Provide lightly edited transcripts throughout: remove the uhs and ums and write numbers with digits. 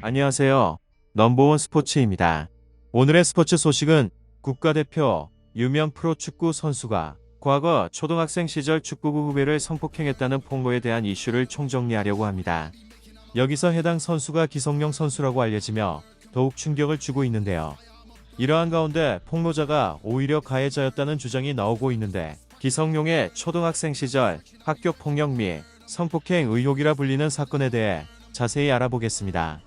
안녕하세요. 넘버원 스포츠입니다. 오늘의 스포츠 소식은 국가대표 유명 프로축구 선수가 과거 초등학생 시절 축구부 후배를 성폭행했다는 폭로에 대한 이슈를 총정리하려고 합니다. 여기서 해당 선수가 기성용 선수라고 알려지며 더욱 충격을 주고 있는데요. 이러한 가운데 폭로자가 오히려 가해자였다는 주장이 나오고 있는데, 기성용의 초등학생 시절 학교 폭력 및 성폭행 의혹이라 불리는 사건에 대해 자세히 알아보겠습니다.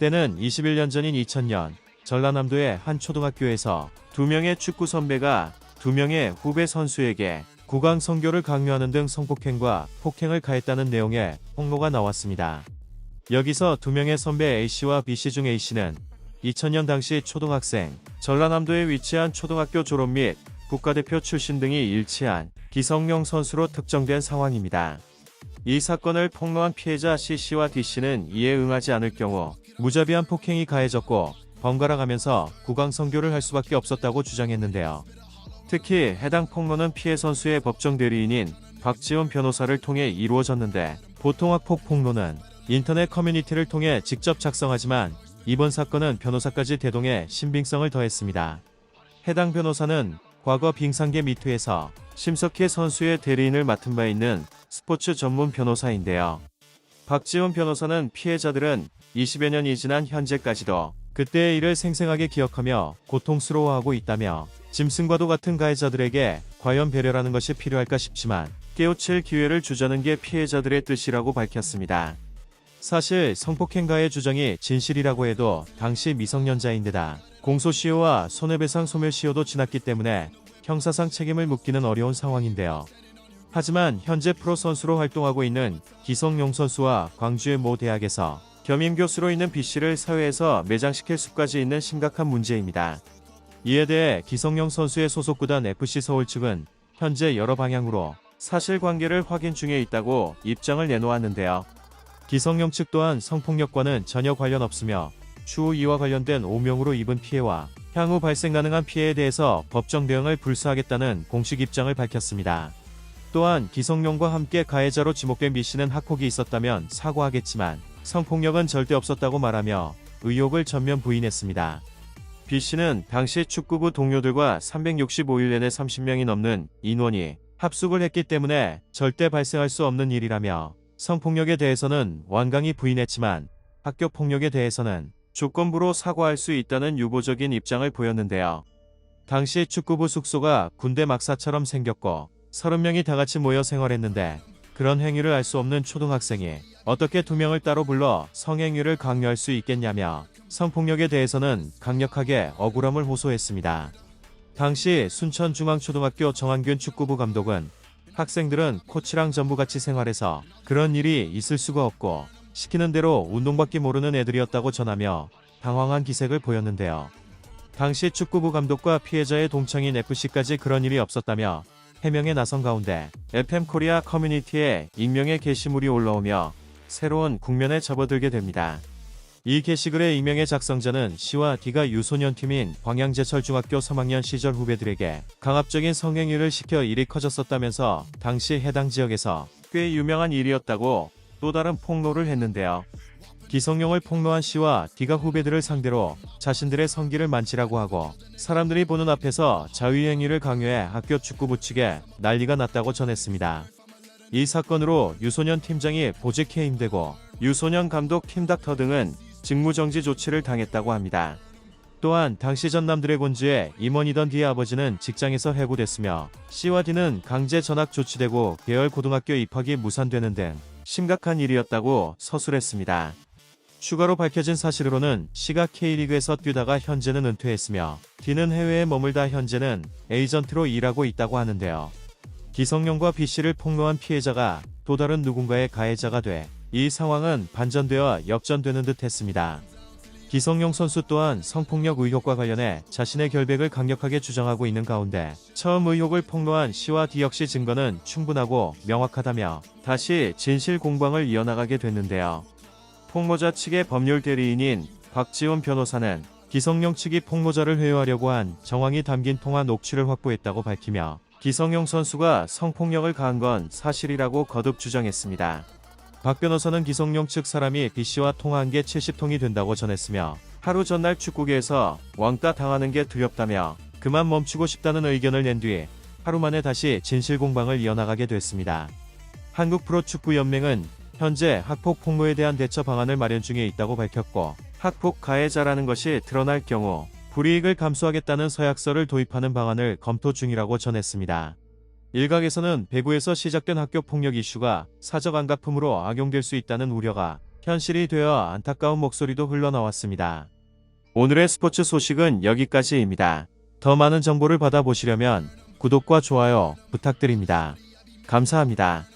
때는 21년 전인 2000년 전라남도의 한 초등학교에서 2명의 축구 선배가 2명의 후배 선수에게 구강 성교를 강요하는 등 성폭행과 폭행을 가했다는 내용의 폭로가 나왔습니다. 여기서 2명의 선배 A씨와 B씨 중 A씨는 2000년 당시 초등학생, 전라남도에 위치한 초등학교 졸업 및 국가대표 출신 등이 일치한 기성용 선수로 특정된 상황입니다. 이 사건을 폭로한 피해자 C씨와 D씨는 이에 응하지 않을 경우 무자비한 폭행이 가해졌고 번갈아 가면서 구강 성교를 할 수밖에 없었다고 주장했는데요. 특히 해당 폭로는 피해 선수의 법정 대리인인 박지원 변호사를 통해 이루어졌는데, 보통 학폭 폭로는 인터넷 커뮤니티를 통해 직접 작성하지만 이번 사건은 변호사까지 대동해 신빙성을 더했습니다. 해당 변호사는 과거 빙상계 미투에서 심석희 선수의 대리인을 맡은 바 있는 스포츠 전문 변호사인데요. 박지원 변호사는 피해자들은 20여 년이 지난 현재까지도 그때의 일을 생생하게 기억하며 고통스러워하고 있다며, 짐승과도 같은 가해자들에게 과연 배려라는 것이 필요할까 싶지만 깨우칠 기회를 주자는 게 피해자들의 뜻이라고 밝혔습니다. 사실 성폭행 가해 주장이 진실이라고 해도 당시 미성년자인데다 공소시효와 손해배상 소멸시효도 지났기 때문에 형사상 책임을 묻기는 어려운 상황인데요. 하지만 현재 프로 선수로 활동하고 있는 기성용 선수와 광주의 모 대학에서 겸임 교수로 있는 B씨를 사회에서 매장시킬 수까지 있는 심각한 문제입니다. 이에 대해 기성용 선수의 소속 구단 FC 서울 측은 현재 여러 방향으로 사실관계를 확인 중에 있다고 입장을 내놓았는데요. 기성용 측 또한 성폭력과는 전혀 관련 없으며 추후 이와 관련된 오명으로 입은 피해와 향후 발생 가능한 피해에 대해서 법정 대응을 불사하겠다는 공식 입장을 밝혔습니다. 또한 기성용과 함께 가해자로 지목된 B씨는 학폭이 있었다면 사과하겠지만 성폭력은 절대 없었다고 말하며 의혹을 전면 부인했습니다. B씨는 당시 축구부 동료들과 365일 내내 30명이 넘는 인원이 합숙을 했기 때문에 절대 발생할 수 없는 일이라며, 성폭력에 대해서는 완강히 부인했지만 학교 폭력에 대해서는 조건부로 사과할 수 있다는 유보적인 입장을 보였는데요. 당시 축구부 숙소가 군대 막사처럼 생겼고 30명이 다같이 모여 생활했는데, 그런 행위를 알 수 없는 초등학생이 어떻게 2명을 따로 불러 성행위를 강요할 수 있겠냐며 성폭력에 대해서는 강력하게 억울함을 호소했습니다. 당시 순천중앙초등학교 정한균 축구부 감독은 학생들은 코치랑 전부 같이 생활해서 그런 일이 있을 수가 없고 시키는 대로 운동밖에 모르는 애들이었다고 전하며 당황한 기색을 보였는데요. 당시 축구부 감독과 피해자의 동창인 F씨까지 그런 일이 없었다며 해명에 나선 가운데 FM코리아 커뮤니티에 익명의 게시물이 올라오며 새로운 국면에 접어들게 됩니다. 이 게시글의 익명의 작성자는 C와 D가 유소년 팀인 광양제철중학교 3학년 시절 후배들에게 강압적인 성행위를 시켜 일이 커졌었다면서 당시 해당 지역에서 꽤 유명한 일이었다고 또 다른 폭로를 했는데요. 기성용을 폭로한 C와 D가 후배들을 상대로 자신들의 성기를 만지라고 하고 사람들이 보는 앞에서 자위행위를 강요해 학교 축구부 측에 난리가 났다고 전했습니다. 이 사건으로 유소년 팀장이 보직 해임되고 유소년 감독 팀닥터 등은 직무정지 조치를 당했다고 합니다. 또한 당시 전남 드래곤즈의 임원이던 D의 아버지는 직장에서 해고됐으며 C와 D는 강제 전학 조치되고 계열 고등학교 입학이 무산되는 등 심각한 일이었다고 서술했습니다. 추가로 밝혀진 사실로는 C가 K리그에서 뛰다가 현재는 은퇴했으며 D는 해외에 머물다 현재는 에이전트로 일하고 있다고 하는데요. 기성용과 B씨를 폭로한 피해자가 또 다른 누군가의 가해자가 돼 이 상황은 반전되어 역전되는 듯 했습니다. 기성용 선수 또한 성폭력 의혹과 관련해 자신의 결백을 강력하게 주장하고 있는 가운데 처음 의혹을 폭로한 C와 D 역시 증거는 충분하고 명확하다며 다시 진실 공방을 이어나가게 됐는데요. 폭로자 측의 법률 대리인인 박지원 변호사는 기성용 측이 폭로자를 회유하려고 한 정황이 담긴 통화 녹취를 확보했다고 밝히며 기성용 선수가 성폭력을 가한 건 사실이라고 거듭 주장했습니다. 박 변호사는 기성용 측 사람이 B씨와 통화한 게 70통이 된다고 전했으며 하루 전날 축구계에서 왕따 당하는 게 두렵다며 그만 멈추고 싶다는 의견을 낸 뒤 하루 만에 다시 진실 공방을 이어나가게 됐습니다. 한국프로축구연맹은 현재 학폭 폭로에 대한 대처 방안을 마련 중에 있다고 밝혔고 학폭 가해자라는 것이 드러날 경우 불이익을 감수하겠다는 서약서를 도입하는 방안을 검토 중이라고 전했습니다. 일각에서는 배구에서 시작된 학교 폭력 이슈가 사적 안가품으로 악용될 수 있다는 우려가 현실이 되어 안타까운 목소리도 흘러나왔습니다. 오늘의 스포츠 소식은 여기까지입니다. 더 많은 정보를 받아보시려면 구독과 좋아요 부탁드립니다. 감사합니다.